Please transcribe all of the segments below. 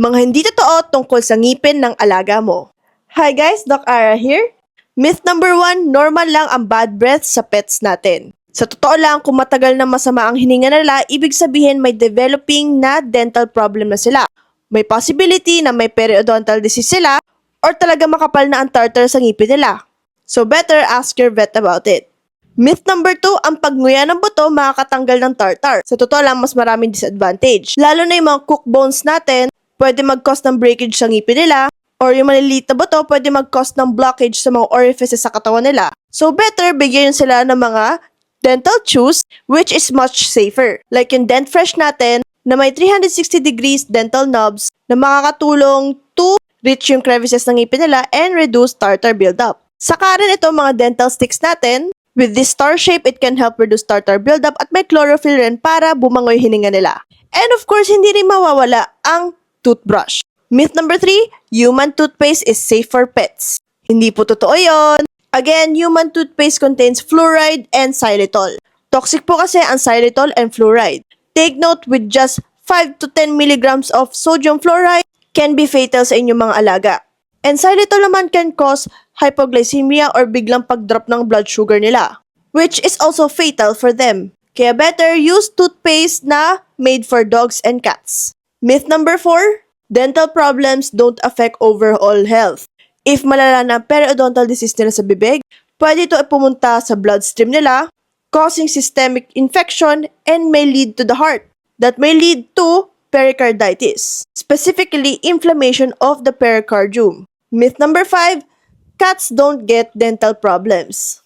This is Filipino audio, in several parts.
Mga hindi totoo tungkol sa ngipin ng alaga mo. Hi guys, Doc Ara here. Myth number 1, normal lang ang bad breath sa pets natin. Sa totoo lang, kung matagal na masama ang hininga nila, ibig sabihin may developing na dental problem na sila. May possibility na may periodontal disease sila or talaga makapal na ang tartar sa ngipin nila. So better ask your vet about it. Myth number 2, ang pagnguya ng buto makakatanggal ng tartar. Sa totoo lang, mas maraming disadvantage. Lalo na yung mga cook bones natin, pwede mag-cause ng breakage sa ngipin nila, or yung maliliit na buto, pwede mag-cause ng blockage sa mga orifices sa katawan nila. So better, bigyan sila ng mga dental chews, which is much safer. Like yung Dent Fresh natin, na may 360 degrees dental knobs na makakatulong to reach yung crevices ng ngipin nila and reduce tartar buildup. Saka rin ito mga dental sticks natin, with this star shape, it can help reduce tartar buildup at may chlorophyll rin para bumangoy hininga nila. And of course, hindi rin mawawala ang toothbrush. Myth number 3, human toothpaste is safe for pets. Hindi po totoo yon. Again, human toothpaste contains fluoride and xylitol. Toxic po kasi ang xylitol and fluoride. Take note, with just 5 to 10 milligrams of sodium fluoride can be fatal sa inyong mga alaga. And xylitol naman can cause hypoglycemia or biglang pag-drop ng blood sugar nila, which is also fatal for them. Kaya better use toothpaste na made for dogs and cats. Myth number 4, dental problems don't affect overall health. If malala na periodontal disease nila sa bibig, pwede ito pumunta sa bloodstream nila, causing systemic infection and may lead to the heart. That may lead to pericarditis, specifically inflammation of the pericardium. Myth number 5, cats don't get dental problems.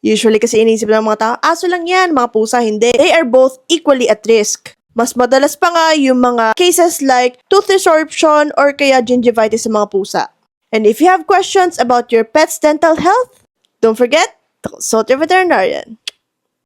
Usually kasi iniisip ng mga tao, aso lang yan, mga pusa hindi. They are both equally at risk. Mas madalas pa nga yung mga cases like tooth resorption or kaya gingivitis sa mga pusa. And if you have questions about your pet's dental health, don't forget to consult your veterinarian.